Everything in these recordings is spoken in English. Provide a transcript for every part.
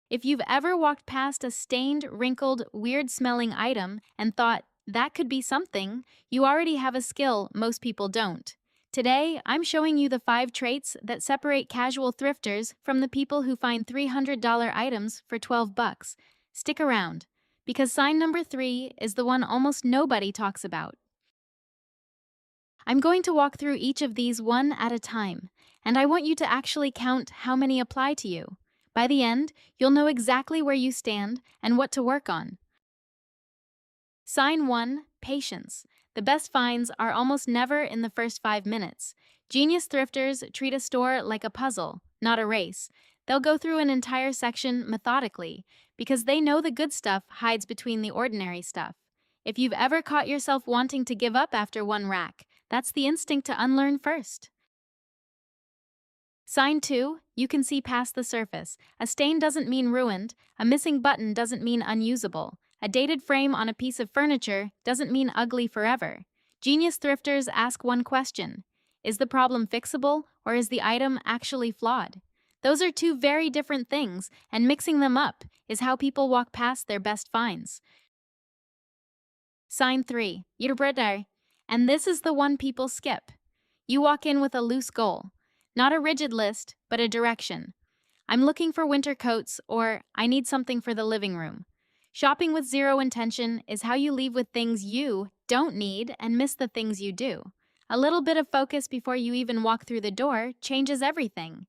If you've ever walked past a stained, wrinkled, weird-smelling item and thought, that could be something, you already have a skill most people don't. Today, I'm showing you the 5 traits that separate casual thrifters from the people who find $300 items for 12 bucks. Stick around, because sign number 3 is the one almost nobody talks about. I'm going to walk through each of these one at a time, and I want you to actually count how many apply to you. By the end, you'll know exactly where you stand and what to work on. Sign 1, patience. The best finds are almost never in the first 5 minutes. Genius thrifters treat a store like a puzzle, not a race. They'll go through an entire section methodically, because they know the good stuff hides between the ordinary stuff. If you've ever caught yourself wanting to give up after one rack, that's the instinct to unlearn first. Sign 2, you can see past the surface. A stain doesn't mean ruined, a missing button doesn't mean unusable. A dated frame on a piece of furniture doesn't mean ugly forever. Genius thrifters ask one question: is the problem fixable, or is the item actually flawed? Those are 2 very different things, and mixing them up is how people walk past their best finds. Sign 3, you're better. And this is the one people skip. You walk in with a loose goal. Not a rigid list, but a direction. I'm looking for winter coats, or I need something for the living room. Shopping with zero intention is how you leave with things you don't need and miss the things you do. A little bit of focus before you even walk through the door changes everything.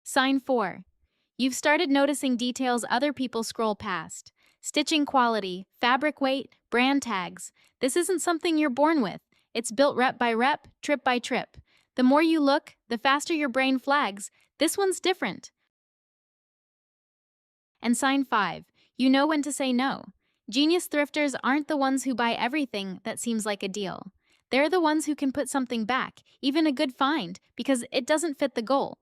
Sign 4. You've started noticing details other people scroll past. Stitching quality, fabric weight, brand tags. This isn't something you're born with. It's built rep by rep, trip by trip. The more you look, the faster your brain flags. This one's different. And sign 5, you know when to say no. Genius thrifters aren't the ones who buy everything that seems like a deal. They're the ones who can put something back, even a good find, because it doesn't fit the goal.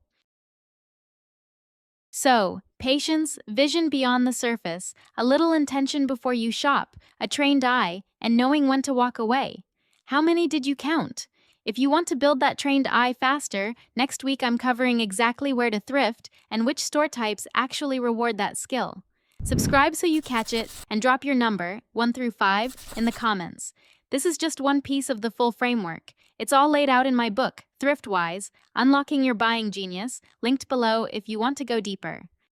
So, patience, vision beyond the surface, a little intention before you shop, a trained eye, and knowing when to walk away. How many did you count? If you want to build that trained eye faster, next week I'm covering exactly where to thrift and which store types actually reward that skill. Subscribe so you catch it, and drop your number, 1 through 5, in the comments. This is just one piece of the full framework. It's all laid out in my book, ThriftWise, Unlocking Your Buying Genius, linked below if you want to go deeper.